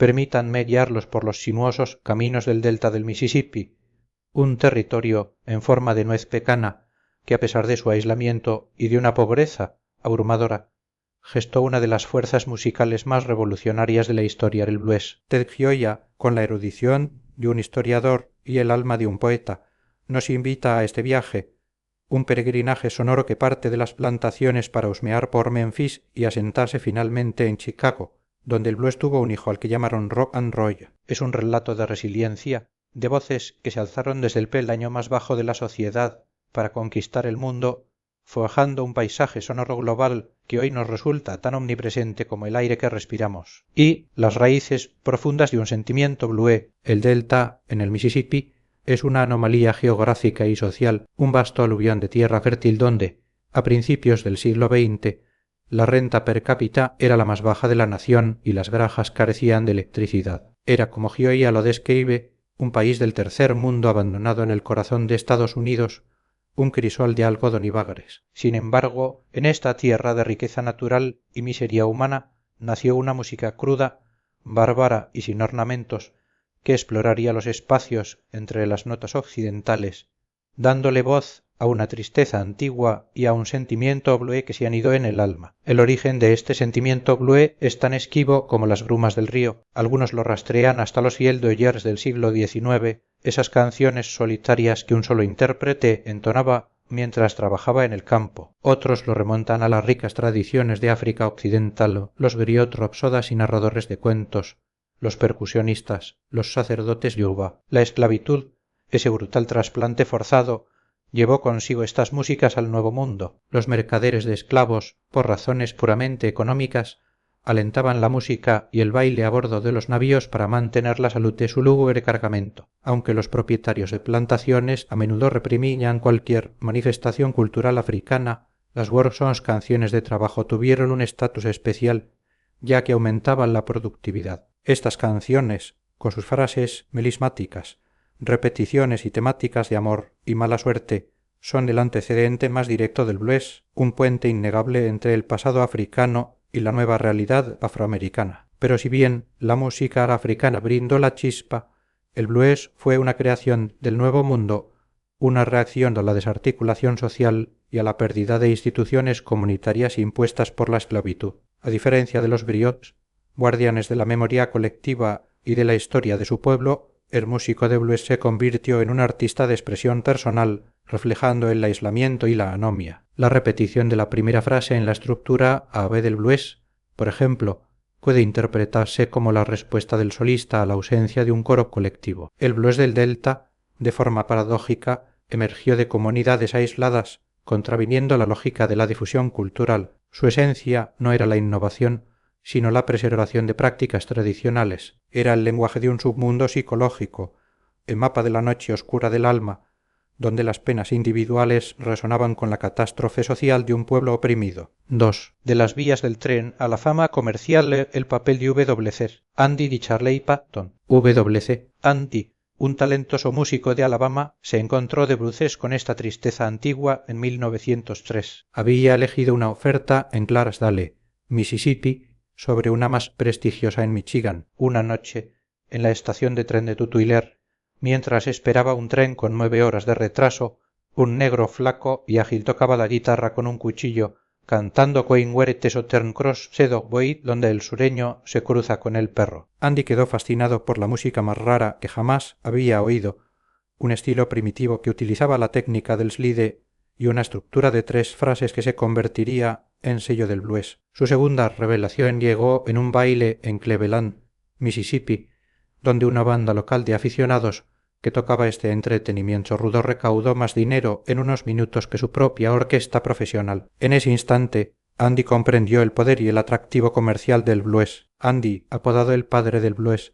permítanme guiarlos por los sinuosos caminos del delta del Mississippi, un territorio en forma de nuez pecana que a pesar de su aislamiento y de una pobreza abrumadora, gestó una de las fuerzas musicales más revolucionarias de la historia del blues. Ted Gioia, con la erudición de un historiador y el alma de un poeta, nos invita a este viaje, un peregrinaje sonoro que parte de las plantaciones para husmear por Memphis y asentarse finalmente en Chicago, donde el blues tuvo un hijo al que llamaron Rock and Roll. Es un relato de resiliencia, de voces que se alzaron desde el peldaño más bajo de la sociedad para conquistar el mundo, forjando un paisaje sonoro global que hoy nos resulta tan omnipresente como el aire que respiramos, y las raíces profundas de un sentimiento blué. El delta, en el Mississippi, es una anomalía geográfica y social, un vasto aluvión de tierra fértil donde, a principios del siglo XX, la renta per cápita era la más baja de la nación y las granjas carecían de electricidad. Era, como Gioia lo describe, un país del tercer mundo abandonado en el corazón de Estados Unidos, un crisol de algodón y bagres. Sin embargo, en esta tierra de riqueza natural y miseria humana nació una música cruda, bárbara y sin ornamentos, que exploraría los espacios entre las notas occidentales, dándole voz a una tristeza antigua y a un sentimiento blué que se anidó en el alma. El origen de este sentimiento blué es tan esquivo como las brumas del río. Algunos lo rastrean hasta los fiel-d'oyers del siglo XIX, esas canciones solitarias que un solo intérprete entonaba mientras trabajaba en el campo. Otros lo remontan a las ricas tradiciones de África occidental, los griots, rapsodas y narradores de cuentos, los percusionistas, los sacerdotes yuba. La esclavitud, ese brutal trasplante forzado, llevó consigo estas músicas al Nuevo Mundo. Los mercaderes de esclavos, por razones puramente económicas, alentaban la música y el baile a bordo de los navíos para mantener la salud de su lúgubre cargamento, aunque los propietarios de plantaciones a menudo reprimían cualquier manifestación cultural africana. Las Warsons, canciones de trabajo, tuvieron un estatus especial, ya que aumentaban la productividad. Estas canciones, con sus frases melismáticas, repeticiones y temáticas de amor y mala suerte, son el antecedente más directo del blues, un puente innegable entre el pasado africano y la nueva realidad afroamericana. Pero si bien la música africana brindó la chispa, el blues fue una creación del Nuevo Mundo, una reacción a la desarticulación social y a la pérdida de instituciones comunitarias impuestas por la esclavitud. A diferencia de los griots, guardianes de la memoria colectiva y de la historia de su pueblo, el músico de blues se convirtió en un artista de expresión personal, reflejando el aislamiento y la anomia. La repetición de la primera frase en la estructura ave del blues, por ejemplo, puede interpretarse como la respuesta del solista a la ausencia de un coro colectivo. El blues del delta, de forma paradójica, emergió de comunidades aisladas, contraviniendo la lógica de la difusión cultural. Su esencia no era la innovación, sino la preservación de prácticas tradicionales. Era el lenguaje de un submundo psicológico, el mapa de la noche oscura del alma, donde las penas individuales resonaban con la catástrofe social de un pueblo oprimido. 2. De las vías del tren a la fama comercial el papel de W.C. Andy de Charley Patton. W.C. Andy, un talentoso músico de Alabama, se encontró de bruces con esta tristeza antigua en 1903. Había elegido una oferta en Clarksdale, Mississippi, sobre una más prestigiosa en Michigan. Una noche, en la estación de tren de Tutuiler, mientras esperaba un tren con 9 horas de retraso, un negro flaco y ágil tocaba la guitarra con un cuchillo, cantando Coinwere Southern Cross Sedo Boyd, donde el sureño se cruza con el perro. Andy quedó fascinado por la música más rara que jamás había oído, un estilo primitivo que utilizaba la técnica del slide y una estructura de 3 frases que se convertiría en sello del blues. Su segunda revelación llegó en un baile en Cleveland, Mississippi, donde una banda local de aficionados que tocaba este entretenimiento rudo recaudó más dinero en unos minutos que su propia orquesta profesional. En ese instante, Andy comprendió el poder y el atractivo comercial del blues. Andy, apodado el padre del blues,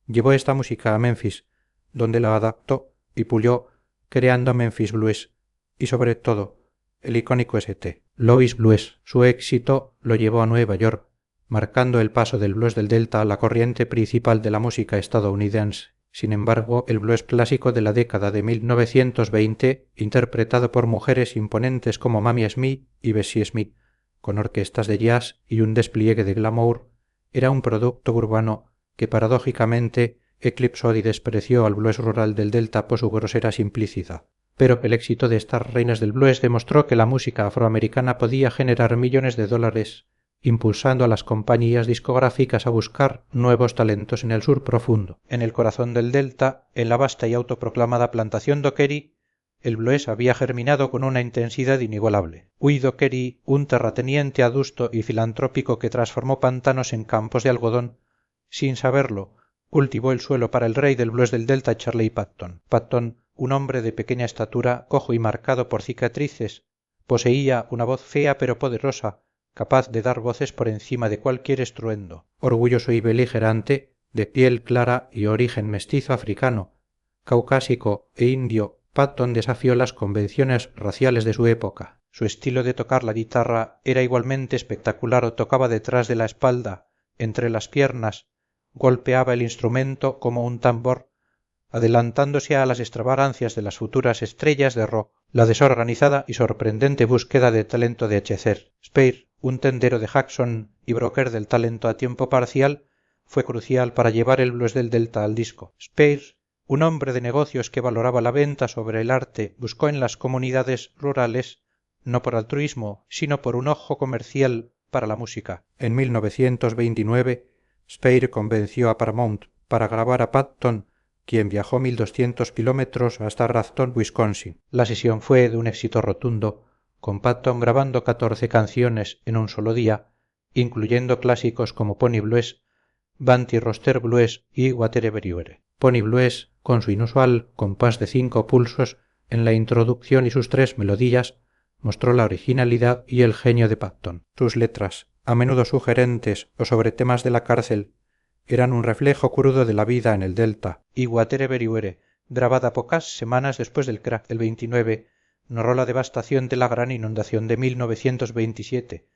llevó esta música a Memphis, donde la adaptó y pulió, creando Memphis Blues y sobre todo el icónico St. Louis Blues. Su éxito lo llevó a Nueva York, marcando el paso del blues del delta a la corriente principal de la música estadounidense. Sin embargo, el blues clásico de la década de 1920, interpretado por mujeres imponentes como Mamie Smith y Bessie Smith, con orquestas de jazz y un despliegue de glamour, era un producto urbano que paradójicamente eclipsó y despreció al blues rural del delta por su grosera simplicidad. Pero el éxito de estas reinas del blues demostró que la música afroamericana podía generar millones de dólares, impulsando a las compañías discográficas a buscar nuevos talentos en el sur profundo. En el corazón del delta, en la vasta y autoproclamada plantación Dockery, el blues había germinado con una intensidad inigualable. Huey Dockery, un terrateniente adusto y filantrópico que transformó pantanos en campos de algodón, sin saberlo, cultivó el suelo para el rey del blues del delta, Charley Patton. Patton, un hombre de pequeña estatura, cojo y marcado por cicatrices, poseía una voz fea pero poderosa, capaz de dar voces por encima de cualquier estruendo. Orgulloso y beligerante, de piel clara y origen mestizo africano, caucásico e indio, Patton desafió las convenciones raciales de su época. Su estilo de tocar la guitarra era igualmente espectacular. Tocaba detrás de la espalda, entre las piernas, golpeaba el instrumento como un tambor, adelantándose a las extravagancias de las futuras estrellas de rock. La desorganizada y sorprendente búsqueda de talento de Hechier Speir, un tendero de Jackson y broker del talento a tiempo parcial, fue crucial para llevar el blues del delta al disco. Speir, un hombre de negocios que valoraba la venta sobre el arte, buscó en las comunidades rurales, no por altruismo, sino por un ojo comercial para la música. En 1929, Speir convenció a Paramount para grabar a Patton, quien viajó 1200 kilómetros hasta Grafton, Wisconsin. La sesión fue de un éxito rotundo, con Patton grabando 14 canciones en un solo día, incluyendo clásicos como Pony Blues, Banty Roster Blues y Whatever Everywhere. Pony Blues, con su inusual compás de 5 pulsos en la introducción y sus 3 melodías, mostró la originalidad y el genio de Patton. Sus letras, a menudo sugerentes o sobre temas de la cárcel, eran un reflejo crudo de la vida en el delta. Y Whatever Everywhere, grabada pocas semanas después del crack del 29, narró la devastación de la gran inundación de 1927,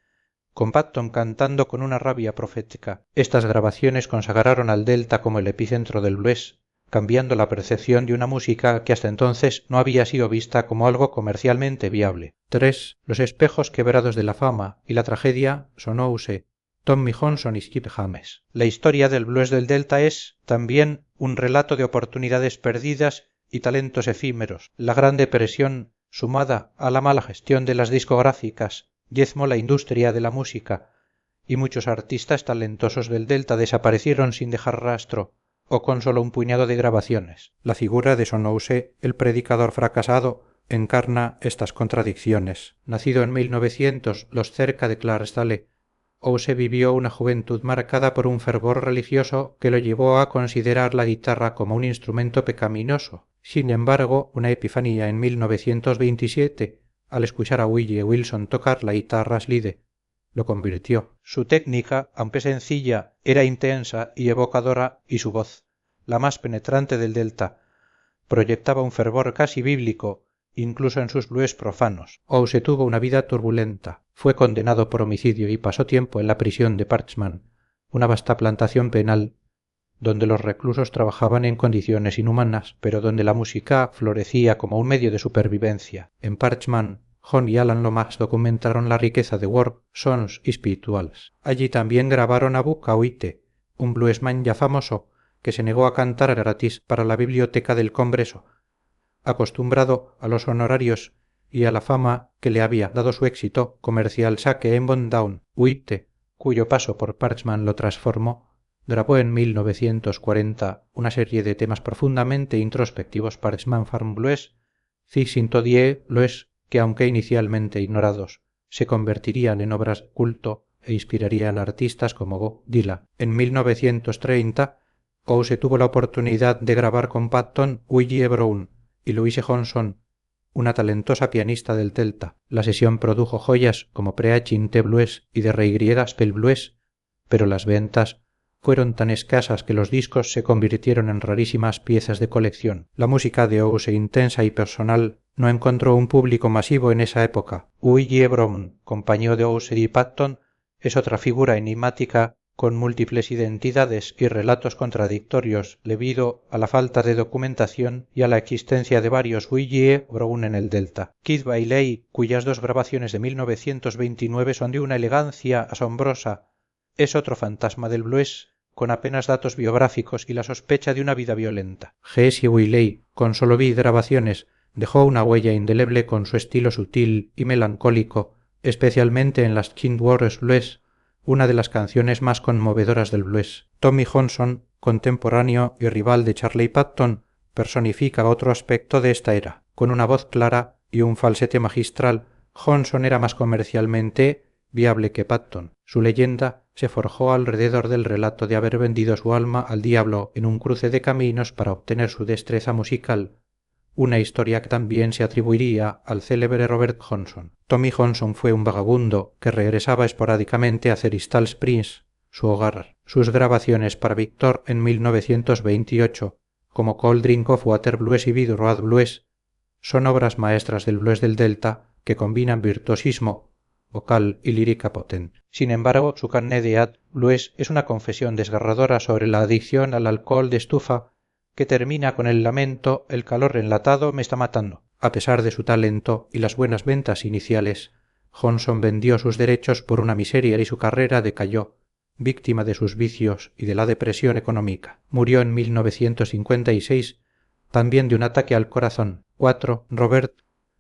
con Patton cantando con una rabia profética. Estas grabaciones consagraron al delta como el epicentro del blues, cambiando la percepción de una música que hasta entonces no había sido vista como algo comercialmente viable. 3. Los espejos quebrados de la fama y la tragedia Sonouse, Tommy Johnson y Skip James. La historia del blues del delta es, también, un relato de oportunidades perdidas y talentos efímeros. La Gran Depresión, sumada a la mala gestión de las discográficas, diezmó la industria de la música, y muchos artistas talentosos del delta desaparecieron sin dejar rastro, o con solo un puñado de grabaciones. La figura de Sonouse, el predicador fracasado, encarna estas contradicciones. Nacido en 1900, los cerca de Clarksdale, Ouse vivió una juventud marcada por un fervor religioso que lo llevó a considerar la guitarra como un instrumento pecaminoso. Sin embargo, una epifanía en 1927, al escuchar a Willie Wilson tocar la guitarra slide, lo convirtió. Su técnica, aunque sencilla, era intensa y evocadora, y su voz, la más penetrante del delta, proyectaba un fervor casi bíblico, incluso en sus blues profanos. Ouse tuvo una vida turbulenta. Fue condenado por homicidio y pasó tiempo en la prisión de Parchman, una vasta plantación penal, donde los reclusos trabajaban en condiciones inhumanas, pero donde la música florecía como un medio de supervivencia. En Parchman, John y Alan Lomax documentaron la riqueza de work, songs y spirituals. Allí también grabaron a Bukka Oite, un bluesman ya famoso, que se negó a cantar gratis para la biblioteca del Congreso, acostumbrado a los honorarios y a la fama que le había dado su éxito comercial saque en Bondown. Oite, cuyo paso por Parchman lo transformó, grabó en 1940 una serie de temas profundamente introspectivos Parchman Farm Blues, Cixintodie Blues, que aunque inicialmente ignorados, se convertirían en obras de culto e inspirarían a artistas como Bob Dylan. En 1930, Ouse tuvo la oportunidad de grabar con Patton, Willie Brown y Louise Johnson, una talentosa pianista del delta. La sesión produjo joyas como Preaching the Blues y The Reggae Gospel Blues, pero las ventas fueron tan escasas que los discos se convirtieron en rarísimas piezas de colección. La música de Ouse, intensa y personal, no encontró un público masivo en esa época. Willie Brown, compañero de Ouse y Patton, es otra figura enigmática con múltiples identidades y relatos contradictorios debido a la falta de documentación y a la existencia de varios Willie Brown en el delta. Kid Bailey, cuyas 2 grabaciones de 1929 son de una elegancia asombrosa, es otro fantasma del blues con apenas datos biográficos y la sospecha de una vida violenta. G. S. Willey, con solo grabaciones, dejó una huella indeleble con su estilo sutil y melancólico, especialmente en las Chindwater's Blues, una de las canciones más conmovedoras del blues. Tommy Johnson, contemporáneo y rival de Charlie Patton, personifica otro aspecto de esta era. Con una voz clara y un falsete magistral, Johnson era más comercialmente viable que Patton. Su leyenda se forjó alrededor del relato de haber vendido su alma al diablo en un cruce de caminos para obtener su destreza musical, una historia que también se atribuiría al célebre Robert Johnson. Tommy Johnson fue un vagabundo que regresaba esporádicamente a Ceristal Springs, su hogar. Sus grabaciones para Victor en 1928, como Cold Drink of Water Blues y Big Road Blues, son obras maestras del blues del Delta que combinan virtuosismo vocal y lírica potente. Sin embargo, su Carnet de Ad Blues es una confesión desgarradora sobre la adicción al alcohol de estufa que termina con el lamento «el calor enlatado me está matando». A pesar de su talento y las buenas ventas iniciales, Johnson vendió sus derechos por una miseria y su carrera decayó, víctima de sus vicios y de la depresión económica. Murió en 1956, también de un ataque al corazón. 4. Robert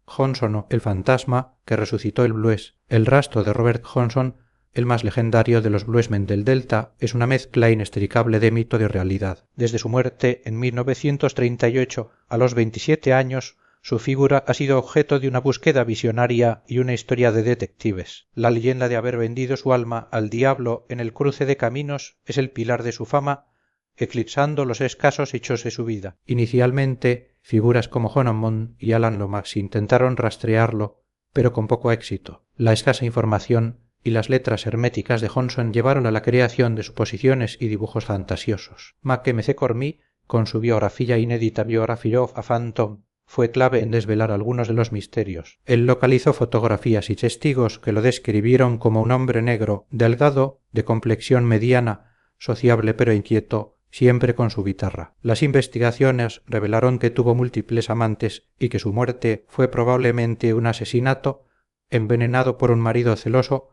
Johnson, el fantasma que resucitó el blues. El rastro de Robert Johnson, el más legendario de los bluesmen del Delta, es una mezcla inextricable de mito y realidad. Desde su muerte en 1938, a los 27 años, su figura ha sido objeto de una búsqueda visionaria y una historia de detectives. La leyenda de haber vendido su alma al diablo en el cruce de caminos es el pilar de su fama, eclipsando los escasos hechos de su vida. Inicialmente, figuras como John Hammond y Alan Lomax intentaron rastrearlo, pero con poco éxito. La escasa información y las letras herméticas de Johnson llevaron a la creación de suposiciones y dibujos fantasiosos. Mackenzie Cormie, con su biografía inédita Biography of a Phantom, fue clave en desvelar algunos de los misterios. Él localizó fotografías y testigos que lo describieron como un hombre negro, delgado, de complexión mediana, sociable pero inquieto, siempre con su guitarra. Las investigaciones revelaron que tuvo múltiples amantes y que su muerte fue probablemente un asesinato envenenado por un marido celoso,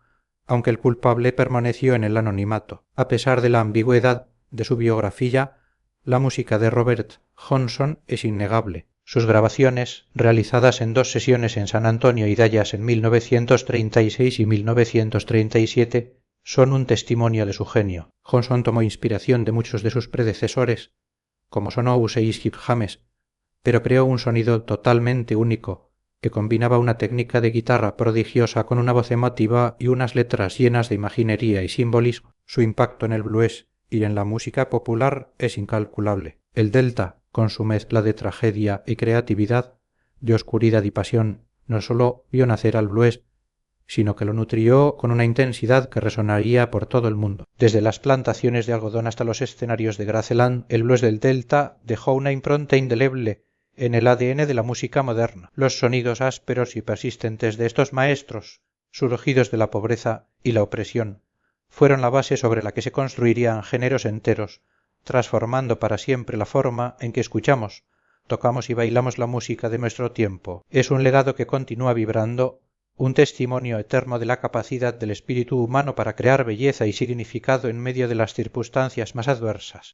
aunque el culpable permaneció en el anonimato. A pesar de la ambigüedad de su biografía, la música de Robert Johnson es innegable. Sus grabaciones, realizadas en 2 sesiones en San Antonio y Dallas en 1936 y 1937, son un testimonio de su genio. Johnson tomó inspiración de muchos de sus predecesores, como Sonous e Iskip James, pero creó un sonido totalmente único, que combinaba una técnica de guitarra prodigiosa con una voz emotiva y unas letras llenas de imaginería y simbolismo. Su impacto en el blues y en la música popular es incalculable. El Delta, con su mezcla de tragedia y creatividad, de oscuridad y pasión, no solo vio nacer al blues, sino que lo nutrió con una intensidad que resonaría por todo el mundo. Desde las plantaciones de algodón hasta los escenarios de Graceland, el blues del Delta dejó una impronta indeleble en el ADN de la música moderna. Los sonidos ásperos y persistentes de estos maestros, surgidos de la pobreza y la opresión, fueron la base sobre la que se construirían géneros enteros, transformando para siempre la forma en que escuchamos, tocamos y bailamos la música de nuestro tiempo. Es un legado que continúa vibrando, un testimonio eterno de la capacidad del espíritu humano para crear belleza y significado en medio de las circunstancias más adversas.